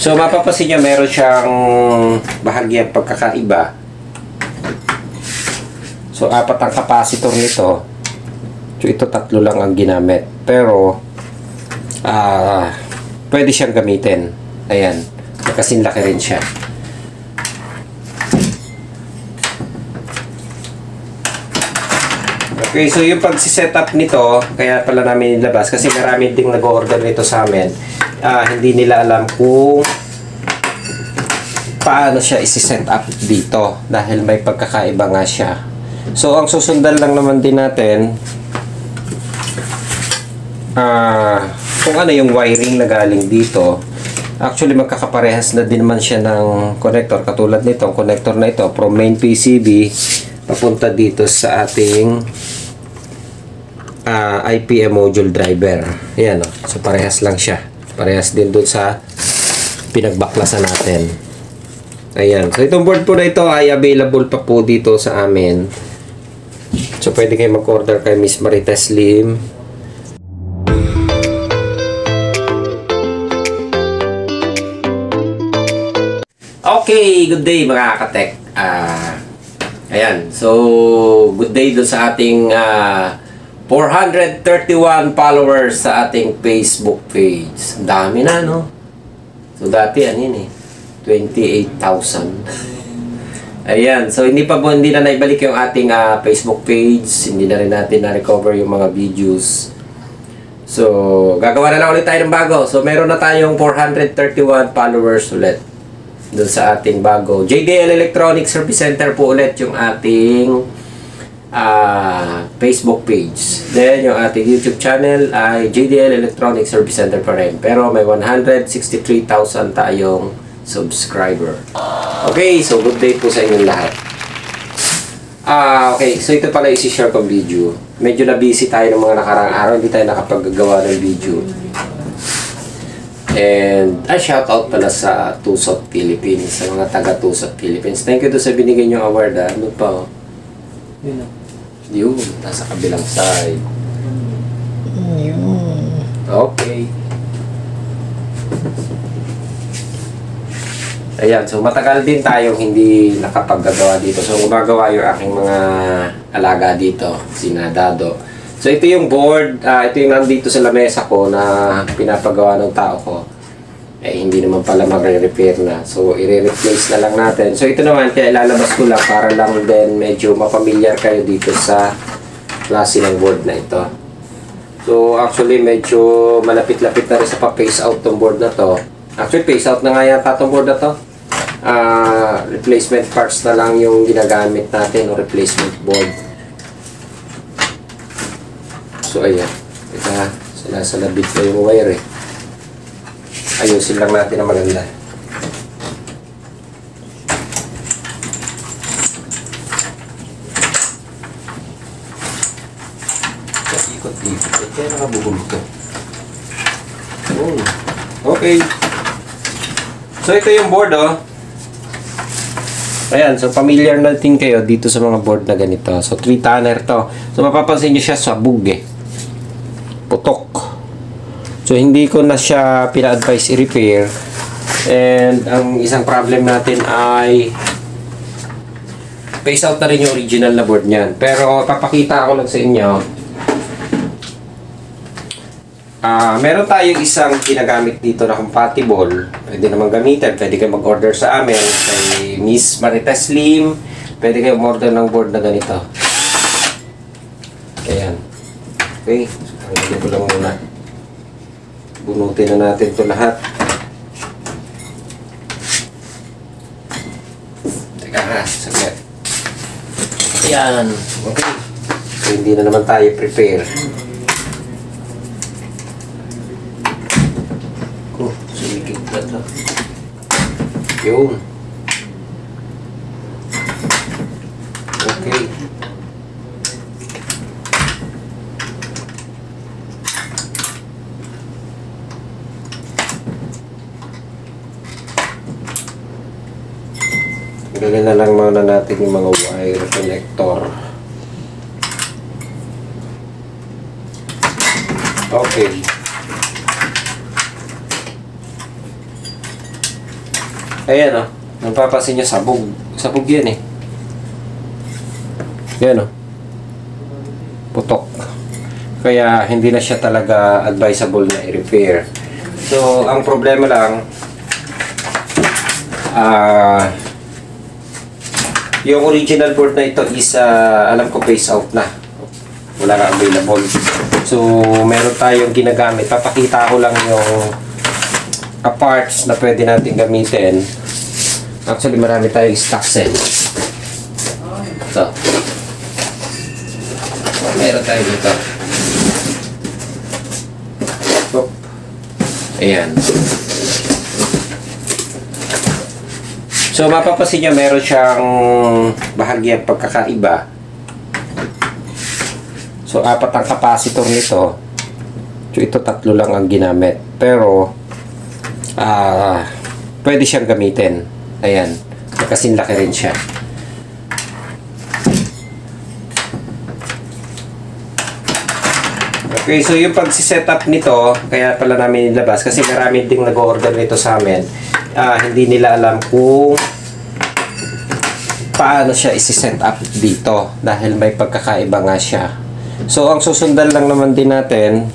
So mapapansin nyo, meron siyang bahagyang pagkakaiba. So 4 ang capacitor nito. So ito 3 lang ang ginamit. Pero pwede siyang gamitin. Ayan, kasing laki rin siya. Okay, so yung pag-setup nito, kaya pala namin nilabas kasi marami ding nag-order nito sa amin. Hindi nila alam kung paano siya isi-set up dito dahil may pagkakaiba nga siya. So ang susundan lang naman din natin kung ano yung wiring na galing dito. Actually magkakaparehas na din naman siya ng connector, katulad nitong connector na ito from main PCB papunta dito sa ating IPM module driver. Ayan, so parehas lang siya, parehas din doon sa pinagbaklasan natin. Ayan, so itong board po na ito ay available pa po dito sa amin. So pwede kayo mag-order kay Miss Marites Lim. Okay, good day mga katek. Ayan, so good day doon sa ating 431 followers sa ating Facebook page. Ang dami na, no? So dati yun 28,000. Ayan, so hindi na naibalik yung ating Facebook page. Hindi na rin natin na-recover yung mga videos. So gagawa na lang ulit tayo ng bago. So meron na tayong 431 followers ulit doon sa ating bago. JDL Electronic Service Center po ulit yung ating Facebook page. Then yung ating YouTube channel ay JDL Electronic Service Center pa rin. Pero may 163,000 tayong subscriber. Okay, so good day po sa inyong lahat. Okay, so ito pala isi-share kong video. Medyo na busy tayo ng mga nakaraang araw, hindi tayo nakapaggawa ng video. And shout out pala sa Tusot Philippines, sa mga taga Tusot Philippines. Thank you to sa binigay nyo award. Ano pa? Yun, nasa kabilang side. Okay. Ayan, so matagal din tayong hindi nakapaggagawa dito. So gumagawa yung aking mga alaga dito, sina Dado. So ito yung board, ito yung nandito sa lamesa ko na pinapagawa ng tao ko. Eh hindi naman pala magre-repair na. So i-replace na lang natin. So ito naman, kaya ilalabas ko lang para lang din medyo mapamilyar kayo dito sa klase ng board na ito. So actually medyo malapit-lapit na rin sa pa-phase out tong board na to. Actually phase out na nga yata tong board na to. Replacement parts na lang yung ginagamit natin o replacement board. So ayan, sinasalabit ko yung wire ayusin lang natin na maganda. Ikot-ikot, kaya nakabugol ko. Okay, so ito yung board ayan, so familiar na din kayo dito sa mga board na ganito. So 3 tonner to. So mapapansin nyo siya sa bug putok. So hindi ko na siya pina-advise i-repair. And ang isang problem natin ay phase out na rin yung original na board niyan. Pero papakita ko lang sa inyo. Meron tayong isang ginagamit dito na compatible. Pwede naman gamitin. Pwede kayo mag-order sa amin kay Miss Marites Lim. Pwede kayo mag-order ng board na ganito. Ayan. Okay. Pwede ko lang muna. Bunutin na natin ito lahat. Teka saglit. Ayan. Okay. So hindi na naman tayo prepare. Sulikit na ito. Yun. Okay. Tanggalin na lang muna natin yung mga wire connector. Okay. Ayan o. Napapansin nyo, sabog. Sabog yan eh. Yan o. Putok. Kaya hindi na siya talaga advisable na i-repair. So, ang problema lang, yung original board na ito is, alam ko, phase out na. Wala na available. So, meron tayong ginagamit. Papakita ko lang yung parts na pwede natin gamitin. Actually, marami tayong stocks eh. So, meron tayo dito. Oop. Ayan. So, mapapansin nyo, meron siyang bahagyang pagkakaiba. So, 4 ang capacitor nito. So, ito 3 lang ang ginamit. Pero, pwede siyang gamitin. Ayan. Kasing laki rin siya. Okay, so yung pag-setup nito, kaya pala namin nilabas kasi marami ding nag-order nito sa amin. Hindi nila alam kung paano siya isi-set up dito dahil may pagkakaiba nga siya. So, ang susundan lang naman din natin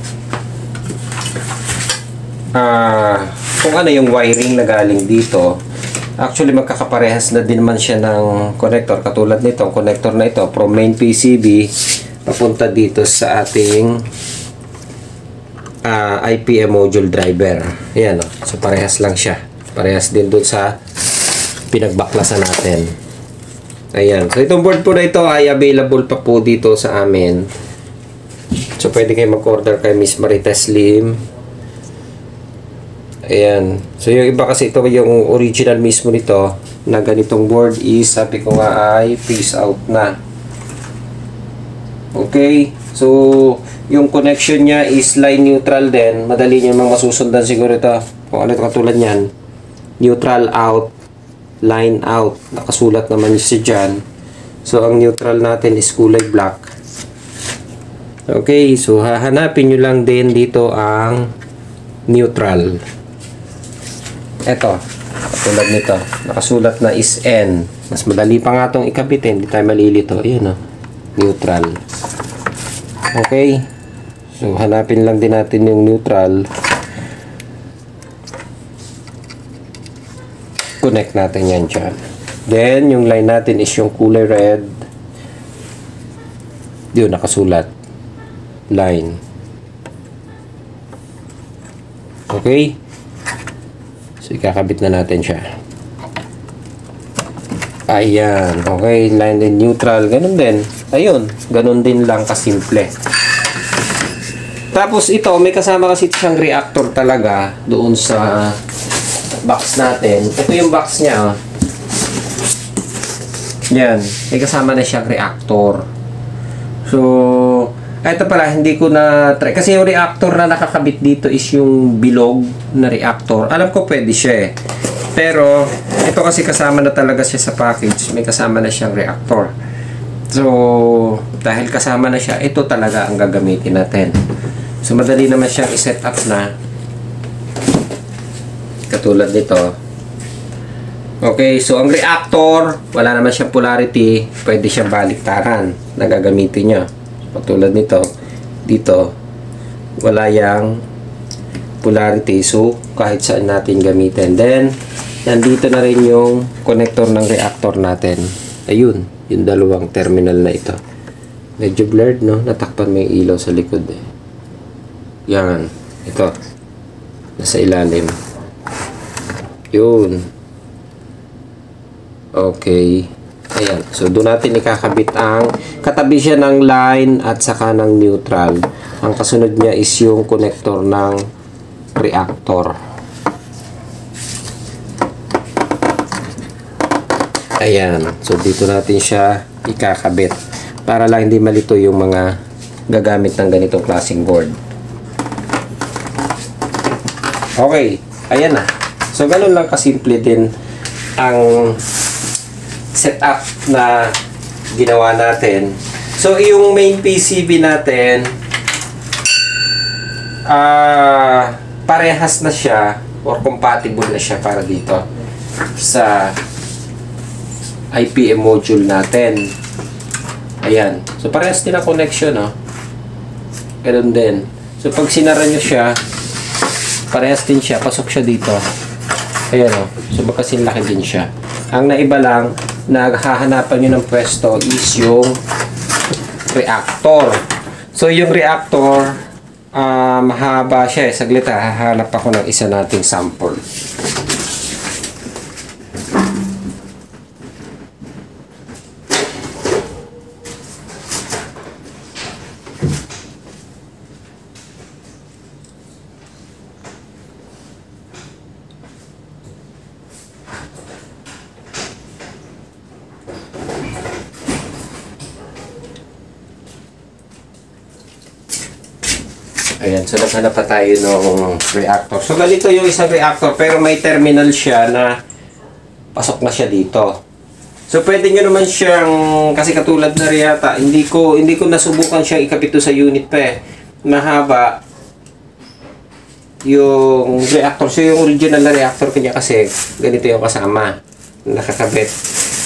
kung ano yung wiring na galing dito. Actually, magkakaparehas na din naman siya ng connector. Katulad nito, connector na ito from main PCB papunta dito sa ating IPM module driver. Ayan o. So, parehas lang siya. Parehas din doon sa pinagbaklasan natin. Ayan. So, itong board po na ito ay available pa po dito sa amin. So, pwede kayo mag-order kay Miss Marites Lim. Ayan. So, yung iba kasi ito yung original mismo nito na ganitong board is, sabi ko nga ay phase out na. Okay. So, yung connection niya is line neutral din. Madali nyo mga masusundan siguro ito. Kung ano ito katulad niyan. Neutral out, line out. Nakasulat naman siya dyan. So, ang neutral natin is kulay black. Okay. So, hahanapin nyo lang din dito ang neutral. Eto, katulad nito, nakasulat na is N. Mas madali pa nga itong ikabitin, hindi tayo malilito. Ayan o, neutral. Okay, so hanapin lang din natin yung neutral. Connect natin yan dyan. Then, yung line natin is yung kulay red. Yun, nakasulat. Line. Okay. So, ikakabit na natin siya. Ayan. Okay. Line and neutral. Ganun din. Ayun. Ganun din lang kasimple. Tapos, ito, may kasama kasi siyang reactor talaga doon sa box natin. Ito yung box niya. Yan. May kasama na siyang reactor. So, ito pala, hindi ko na try. Kasi yung reactor na nakakabit dito is yung bilog na reactor. Alam ko pwede siya eh. Pero, ito kasi kasama na talaga siya sa package. May kasama na siyang reactor. So, dahil kasama na siya, ito talaga ang gagamitin natin. So, madali naman siyang i-set up na. Katulad nito. Okay, so ang reactor, wala naman siyang polarity. Pwede siyang baliktaran na gagamitin niya. Katulad nito, dito, wala yang polarity. So, kahit saan natin gamitin. Then, nandito na rin yung connector ng reactor natin. Ayun, yung dalawang terminal na ito. Medyo blurred, no? Natakpan mo yung ilaw sa likod, eh. Yan. Ito. Nasa ilalim. Yun. Okay. Ayan. So, doon natin ikakabit ang katabi siya ng line at saka ng neutral. Ang kasunod niya is yung connector ng reactor. Ayan. So, dito natin siya ikakabit. Para lang hindi malito yung mga gagamit ng ganitong klaseng board. Okay. Ayan na. So, ganun lang kasimple din ang setup na ginawa natin. So, yung main PCB natin, parehas na siya or compatible na siya para dito. sa IPM module natin. Ayan. So, parehas din ang connection, no? Ganun din. So, pag sinara nyo siya, parehas din siya. Pasok siya dito. Ayan, no? So, magkasinlaki din siya. Ang naiba lang, naghahanapan nyo ng pwesto is yung reactor. So, yung reactor, mahaba siya. Saglit, hahanap ako ng isa nating sample. Ayan, so naghanap pa tayo ng reactor. So ganito yung isang reactor pero may terminal siya na pasok na siya dito. So pwede nyo naman siyang, kasi katulad na riyata, hindi ko nasubukan siyang ikabit sa unit pa eh. Mahaba yung reactor. So yung original na reactor kanya kasi ganito yung kasama, nakakabit.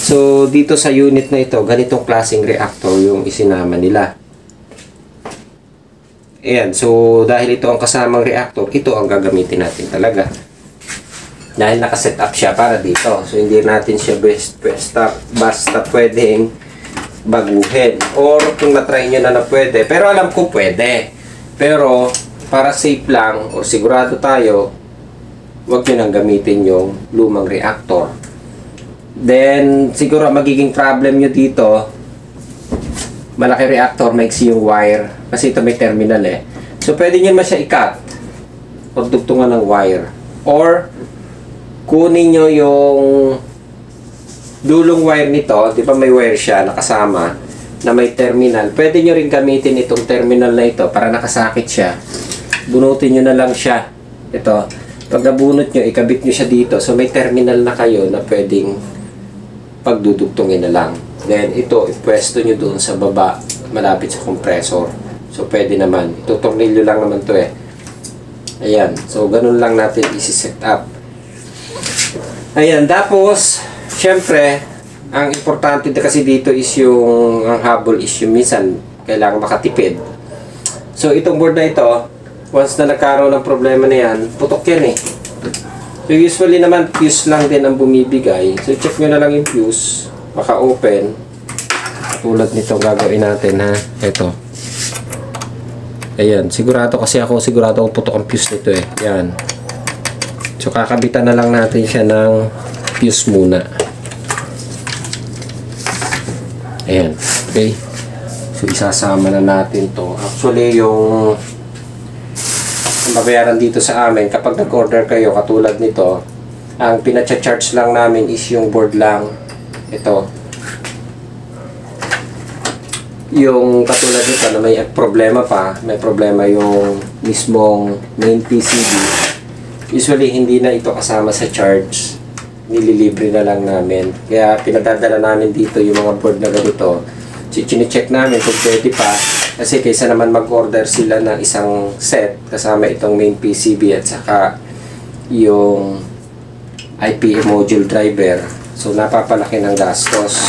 So dito sa unit na ito, ganitong klaseng reactor yung isinama nila. Ayan, so dahil ito ang kasamang reactor, ito ang gagamitin natin talaga. Dahil nakaset up siya para dito. So hindi natin siya basta pwedeng baguhin. Or kung na-try nyo na pwede. Pero alam ko pwede. Pero para safe lang o sigurado tayo, huwag nyo nang gamitin yung lumang reactor. Then siguro magiging problem nyo dito, malaki reactor, maiksi yung wire. Kasi ito may terminal eh. So, pwede nyo naman siya i-cut. Pagdugtungan ng wire. Or, kunin nyo yung dulong wire nito. Di ba may wire siya nakasama na may terminal. Pwede nyo rin gamitin itong terminal na ito para nakasakit siya. Bunutin nyo na lang siya. Ito. Pag nabunot nyo, ikabit nyo siya dito. So, may terminal na kayo na pwedeng pagdudugtungin na lang. Then, ito, ipwesto nyo doon sa baba, malapit sa compressor. So, pwede naman. Itutornilyo lang naman to eh. Ayan. So, ganun lang natin isi-set up. Ayan. Tapos, syempre, ang importante kasi dito is yung, ang habol is yung minsan, kailangan makatipid. So, itong board na ito, once na nagkaroon ng problema na yan, putok yan eh. So, usually naman, fuse lang din ang bumibigay. So, check nyo na lang yung fuse. Maka-open. Tulad nito gagawin natin ha. Ito. Ayan. Sigurado ako putok ang fuse nito eh. Yan. So, kakabitan na lang natin siya ng fuse muna. Ayan. Okay. So, isasama na natin to. Actually, yung babayaran dito sa amin, kapag nag-order kayo, katulad nito, ang pinacha-charge lang namin is yung board lang. Ito. Yung katulad nito na may problema pa, may problema yung mismong main PCB. Usually, hindi na ito kasama sa charge. Nililibre na lang namin. Kaya, pinadadala namin dito yung mga board na ganito. Chine-check namin kung pwede pa. Kasi kaysa naman mag-order sila ng isang set kasama itong main PCB at saka yung IPM module driver. So, napapalaki ng gastos.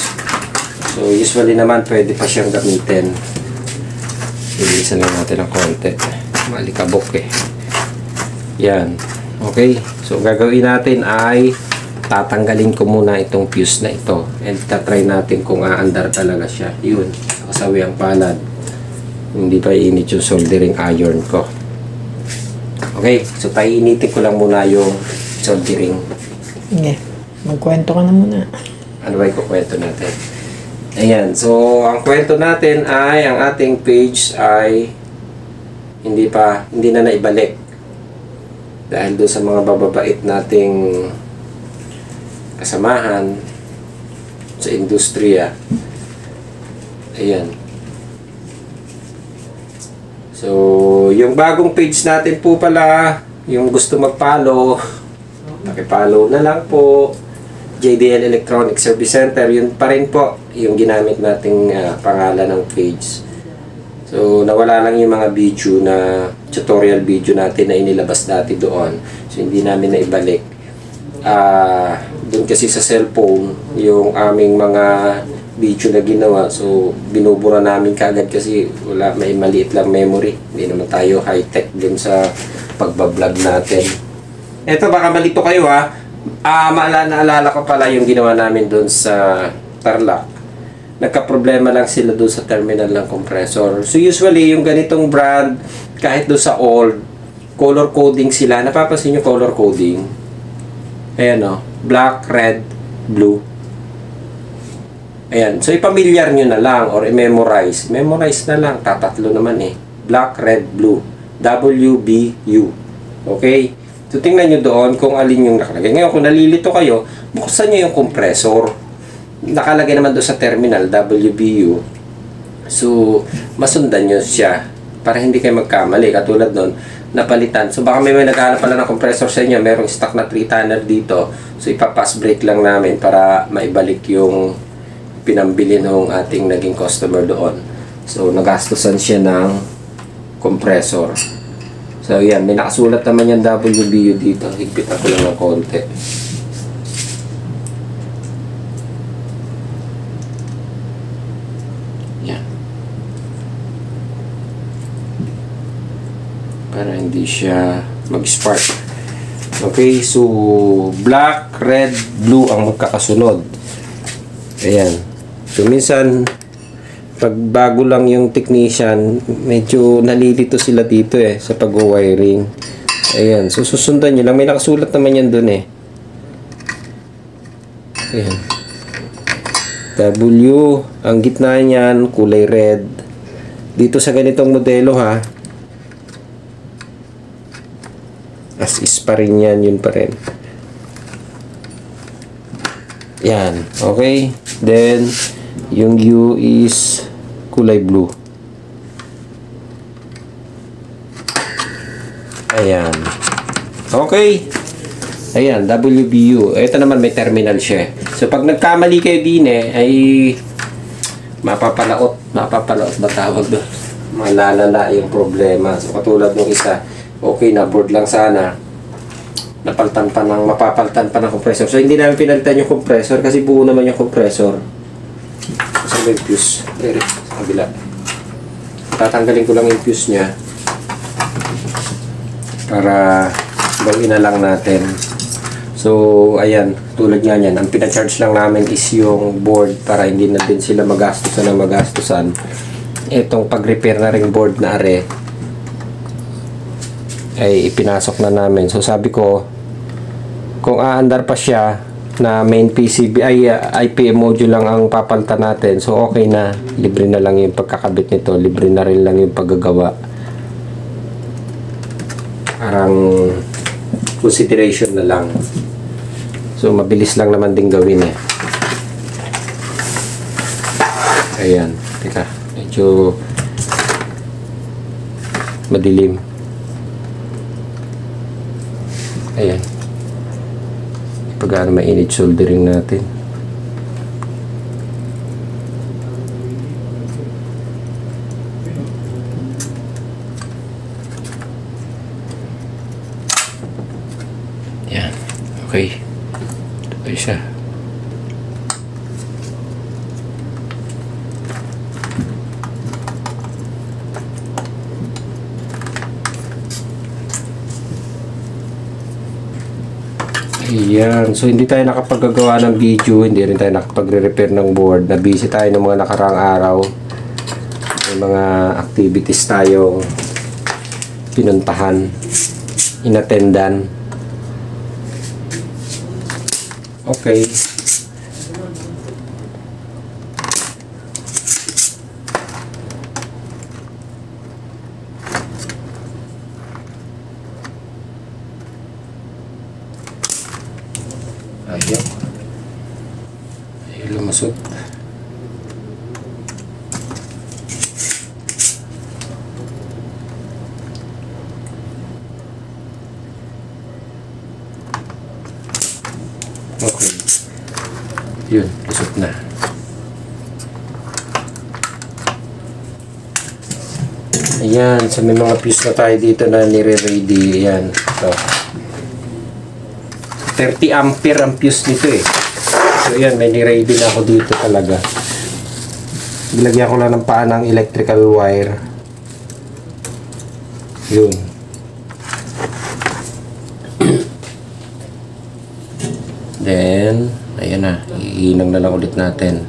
So, usually naman, pwede pa siyang gamitin. Bilisan lang natin ng konti. Malikabok eh. Yan. Okay. So, gagawin natin ay tatanggalin ko muna itong fuse na ito. And tatry natin kung aandar talaga siya. Yun. Kasawi ang palad. Hindi pa iinit yung soldering iron ko. Okay. So, painitin ko lang muna yung soldering. Okay. Magkwento ka na muna. Ano ba yung kukwento natin? Ayan. So, ang kwento natin ay, ang ating page ay hindi na naibalik. Dahil doon sa mga bababait nating kasamahan sa industriya. Ayan. So, yung bagong page natin po pala, yung gusto mag-follow, paki-follow na lang po. JDL Electronic Service Center, yun pa rin po yung ginamit nating pangalan ng page. So, nawala lang yung mga video na tutorial video natin na inilabas dati doon. So, hindi namin naibalik. doon kasi sa cellphone yung aming mga video na ginawa, so binubura namin kaagad kasi wala, may maliit lang memory, hindi naman tayo high tech din sa pagbablog natin. Eto, baka malito kayo ha. Naalala ko pala yung ginawa namin doon sa Tarlac. Nagka-problema lang sila doon sa terminal ng compressor. So usually yung ganitong brand, kahit doon sa old, color coding sila. Napapansin yung color coding? Ayan o, black, red, blue. Ayan, so ipamilyar nyo na lang or i-memorize. Memorize na lang, tatatlo naman eh. Black, red, blue. WBU. Okay? So tingnan nyo doon kung alin yung nakalagay. Ngayon, kung nalilito kayo, buksan nyo yung compressor. Nakalagay naman doon sa terminal, WBU. So, masundan nyo siya para hindi kayo magkamali. Katulad doon, napalitan. So, baka may naghahanap pala ng compressor sa inyo. Merong stock na 3-tonner dito. So, ipapass break lang namin para maibalik yung pinambili ng ating naging customer doon. So, nagastusan siya ng compressor. So, yan. May nakasulat naman yung WBU dito. Higpit ako lang ng konti. Yan. Para hindi siya mag-spark. Okay. So, black, red, blue ang magkakasunod. Ayan. So, minsan, pag bago lang yung technician, medyo nalilito sila dito sa pag-wiring. Ayan. So, susundan nyo lang. May nakasulat naman yan dun Ayan. W. Ang gitna niyan, kulay red. Dito sa ganitong modelo as is pa rin yan, yun pa rin. Yan. Okay. Then, yung U is kulay blue. Ayan. Okay. Ayan, WBU. Ito naman may terminal siya. So, pag nagkamali kayo din ay mapapalaot ba tawag doon? Malalala yung problema. So, katulad ng isa, okay na, board lang sana. Mapapaltan pa ng compressor. So, hindi namin pinalitan yung compressor kasi buo naman yung compressor. So, may fuse. Sa kabila. Tatanggalin ko lang yung fuse niya para gawin na lang natin. So, ayan. Tulad nga yan. Ang pinacharge lang namin is yung board para hindi na din sila magastusan. Itong pag-repair na ring board na ay ipinasok na namin. So, sabi ko, kung aandar pa siya na main PCB ay IPM module lang ang papalitan natin, so okay na, libre na lang yung pagkakabit nito, libre na rin lang yung paggagawa. Parang consideration na lang. So mabilis lang naman din gawin Ayan, teka, medyo madilim. Ayan. Pag mainit soldering natin. Yan. Okay. Ito siya. Ayan. So, hindi tayo nakapaggagawa ng video. Hindi rin tayo nakapagre-repair ng board. Na-busy tayo ng mga nakaraang araw. May mga activities tayong pinuntahan, inattendan. Okay. Ayan. Ayan, lumasot. Okay. Yun, lusot na. Ayan, so may mga fuse na tayo dito na nire-ready. Ayan, ito. 30 ampere ang fuse nito eh. So yan, may ni-ready na ako dito talaga. Ilagyan ko lang ng paa ng electrical wire. Yun. Then, ayan na. Ihinang na lang ulit natin.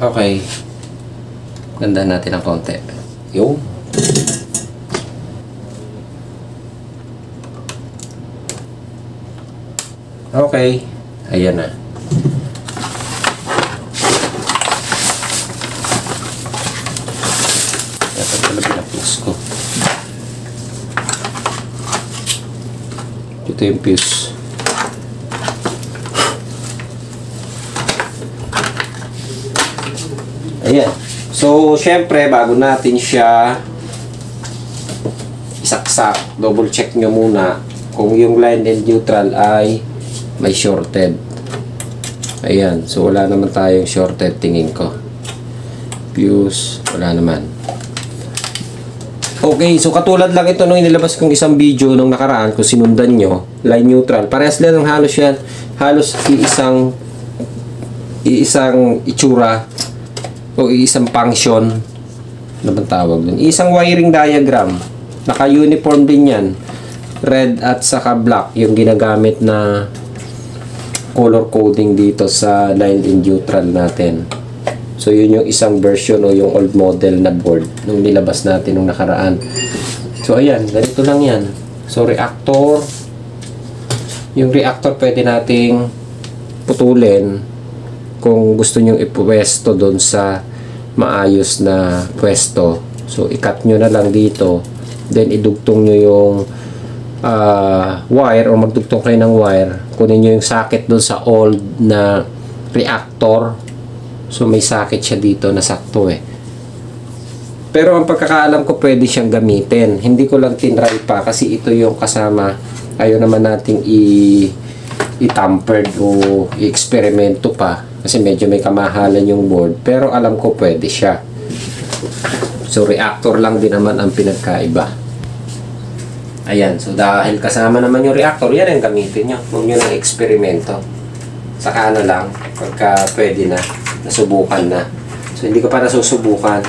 Okay. Ganda natin ng konti. Yo. Okay. Ayan na. Ito pala pinapus ko. Ito yung fuse. Ayan. So, syempre, bago natin siya isaksak, double check nyo muna kung yung line and neutral ay may shorted. Ayan. So, wala naman tayong shorted, tingin ko. Fuse, wala naman. Okay, so katulad lang ito nung inilabas kong isang video nung nakaraan, kung sinundan nyo, line neutral. Parehas lang ng halos yan. Halos iisang itsura o isang function. Ano bang tawag dun? Isang wiring diagram. Naka-uniform din yan. Red at saka black yung ginagamit na color coding dito sa line and neutral natin. So yun yung isang version o yung old model na board nung nilabas natin nung nakaraan. So ayan, ganito lang yan. So reactor, yung reactor pwede nating putulin kung gusto nyo ipwesto doon sa maayos na pwesto. So i-cut nyo na lang dito, then idugtong nyo yung wire, o magdugtong kayo ng wire, kunin nyo yung socket doon sa old na reactor. So may socket siya dito na sakto eh. Pero ang pagkakaalam ko pwede siyang gamitin. Hindi ko lang tinry pa kasi ito yung kasama. Ayaw naman nating i-tampered o i-eksperimento pa. Kasi medyo may kamahalan yung board. Pero alam ko pwede siya. So reactor lang din naman ang pinagkaiba. Ayan. So dahil kasama naman yung reactor, yan ang gamitin nyo. Huwag nyo ng eksperimento. Saka na lang pagka pwede na. Nasubukan na. So hindi ko pa nasusubukan.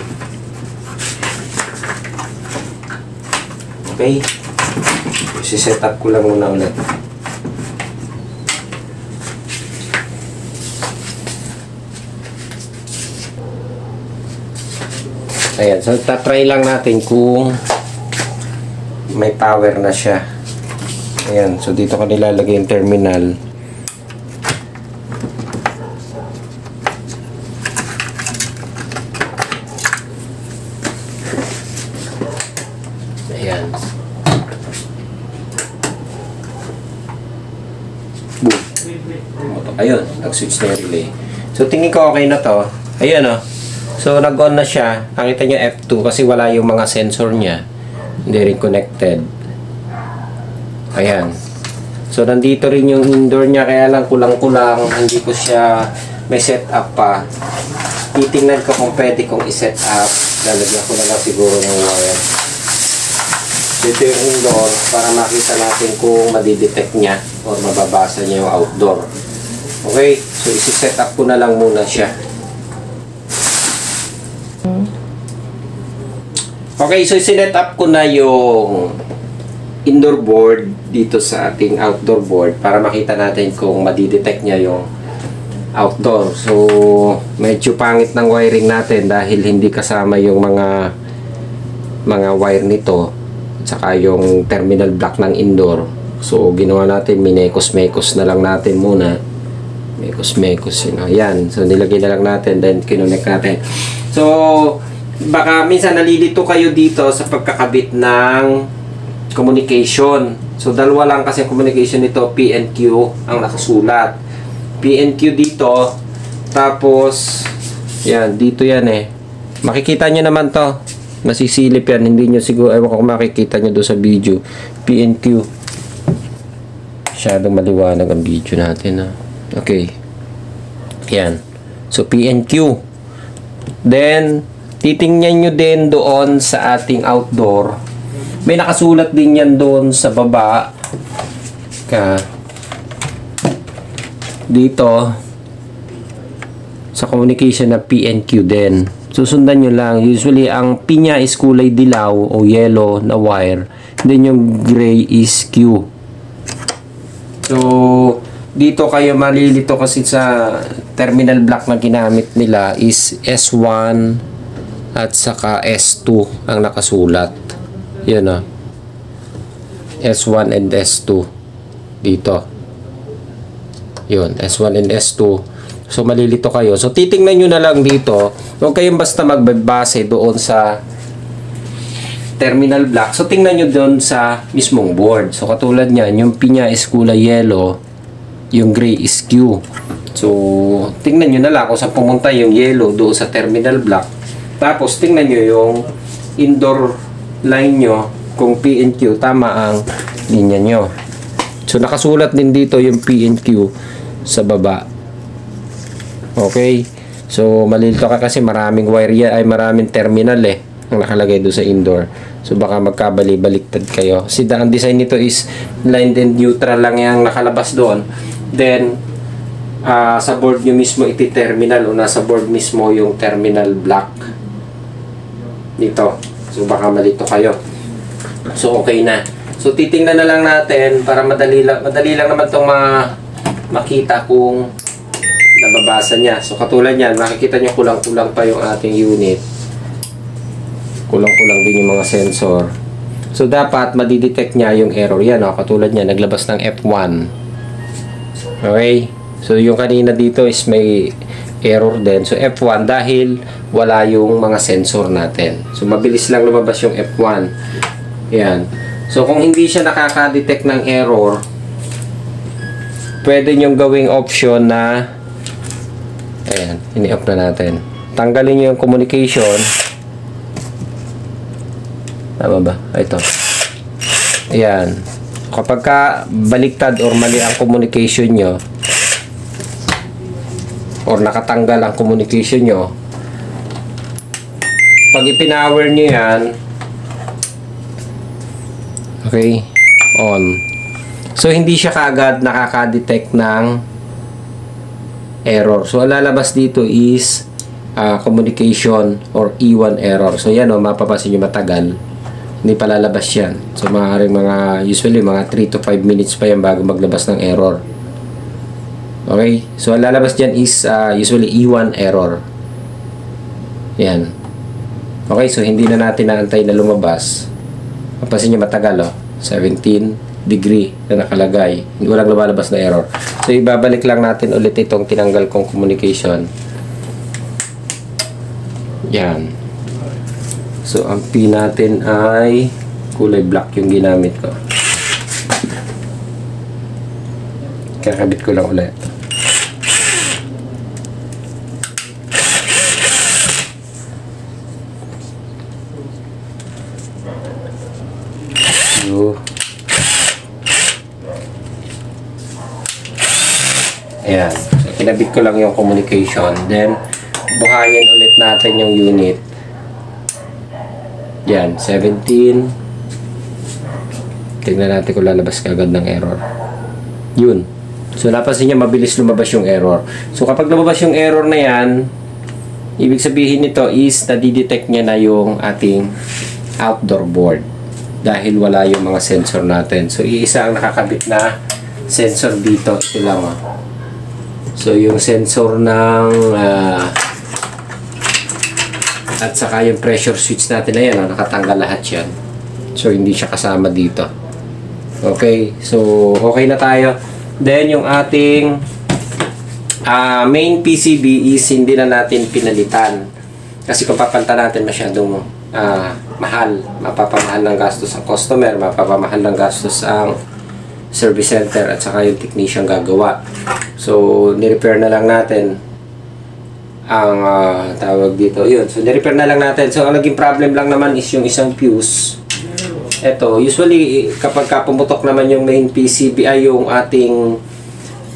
Okay. I-set up ko lang muna ulit. Ayan. So tatry lang natin kung may power na siya. Ayan. So dito ko nilalagay yung terminal. Ayan. Boom. Ayun, nag-switch na yung relay. So tingin ko okay na to. Ayan o. So nag-on na siya. Nakita nyo F2 kasi wala yung mga sensor niya. Hindi rin connected. Ayan. So nandito rin yung indoor niya, kaya lang kulang-kulang. Hindi ko siya may set up pa. Titingnan ko kung pwede kong i-set up. Lalagyan ko na lang siguro ng wire. Dito yung indoor para makita natin kung madidetect niya or mababasa niya yung outdoor. Okay, so isi-set up ko na lang muna siya. Okay, so isi-set up ko na yung indoor board dito sa ating outdoor board para makita natin kung madidetect niya yung outdoor. So medyo pangit ng wiring natin dahil hindi kasama yung mga wire nito. Tsaka yung terminal block ng indoor. So ginawa natin, minekos-mekos na lang natin muna. Mekos-mekos yun. Ayan. So nilagay na lang natin, then kinonect natin. So baka minsan nalilito kayo dito sa pagkakabit ng communication. So dalawa lang kasi communication nito, P and Q ang nakasulat. P and Q dito. Tapos yan, dito yan eh. Makikita nyo naman to. Masisilip yan. Hindi nyo siguro, ewan ko kung makikita nyo doon sa video. P and Q. Masyadong maliwanag ang video natin. Ha? Okay. Yan. So, P and Q. Then, titingnan nyo din doon sa ating outdoor. May nakasulat din yan doon sa baba. Dito, sa communication na PNQ din. Susundan nyo lang. Usually, ang P niya is kulay dilaw o yellow na wire. Then, yung gray is Q. So, dito kayo malilito kasi sa terminal block na ginamit nila is S1 at saka S2 ang nakasulat. Yun o. S1 and S2. Dito. Yun. S1 and S2. So, malilito kayo. So, titingnan nyo na lang dito. Huwag kayong basta magbabase doon sa terminal block. So, tingnan nyo doon sa mismong board. So, katulad nyan, yung P niya is kulay yellow, yung gray is Q. So, tingnan nyo na lang kung saan pumunta yung yellow doon sa terminal block. Tapos, tingnan nyo yung indoor line nyo kung P and Q, tama ang linya nyo. So, nakasulat din dito yung P and Q sa baba. Okay? So, malilito ka kasi maraming wire yan, ay maraming terminal ang nakalagay doon sa indoor. So, baka magkabali-baliktad kayo. Kasi ang design nito is line and neutral lang yung nakalabas doon. Then, sa board nyo mismo iti-terminal o nasa board mismo yung terminal block. Dito. So, baka malito kayo. So, okay na. So, titingnan na lang natin para madali lang naman itong makita kung nababasa niya. So, katulad yan, makikita nyo kulang-kulang pa yung ating unit. Kulang-kulang din yung mga sensor. So, dapat madidetect niya yung error yan. Katulad niya, naglabas ng F1. Okay? So, yung kanina dito is may error din. So, F1 dahil wala yung mga sensor natin. So, mabilis lang lumabas yung F1. Yan. So, kung hindi siya nakaka-detect ng error, pwede nyong gawing option na ayan, ini-off na natin. Tanggalin nyo yung communication. Tama ba? Ito. Ayan. Kapag ka baliktad or mali ang communication nyo or nakatanggal ang communication nyo, pag ipinower nyo yan, okay, on. So, hindi siya kaagad nakaka-detect ng error. So, ang lalabas dito is communication or E1 error. So, yan mapapansin nyo matagal. Hindi pa lalabas yan. So, usually mga 3 to 5 minutes pa yan bago maglabas ng error. Okay? So, ang lalabas dyan is usually E1 error. Yan. Okay? So, hindi na natin naantay na lumabas. Mapapansin nyo matagal, 17 degree na nakalagay. Hindi walang lumalabas na error. So, ibabalik lang natin ulit itong tinanggal kong communication. Yan. So, ang P natin ay kulay black yung ginamit ko. Kakabit ko lang ulit. So, ayan. So, kinabit ko lang yung communication. Then, buhayin ulit natin yung unit. Yan, 17. Tingnan natin kung lalabas kagad ng error. Yun. So, napansin niya mabilis lumabas yung error. So, kapag lumabas yung error na yan, ibig sabihin nito is nadidetect niya na yung ating outdoor board. Dahil wala yung mga sensor natin. So, iisa ang nakakabit na sensor dito. Ito lang. So, yung sensor ng at saka yung pressure switch natin na yan, nakatanggal lahat yan. So, hindi siya kasama dito. Okay. So, okay na tayo. Then, yung ating main PCB is hindi na natin pinalitan. Kasi kung papalitan natin masyadong mahal. Mapapamahal ng gastos ang customer, mapapamahal ng gastos ang service center at saka yung technician gagawa. So, nirepair na lang natin ang tawag dito. Yun. So, nirepair na lang natin. So, ang naging problem lang naman is yung isang fuse. Ito, usually, kapag pumutok naman yung main PCB ay yung ating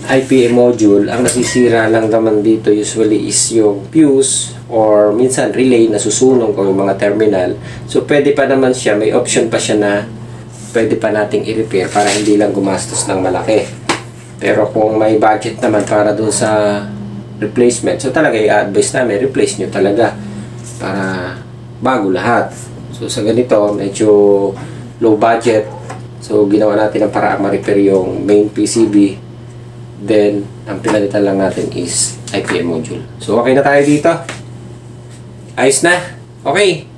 IPA module, ang nasisira lang naman dito usually is yung fuse or minsan relay na susunog o yung mga terminal. So pwede pa naman siya, may option pa siya na pwede pa nating i-repair para hindi lang gumastos ng malaki. Pero kung may budget naman para dun sa replacement, so talaga i-advise namin, replace nyo talaga para bago lahat. So sa ganito, medyo low budget. So ginawa natin ang paraan ma-repair yung main PCB. Then, ang pinalitan lang natin is IPA module. So, okay na tayo dito. Ayos na. Okay.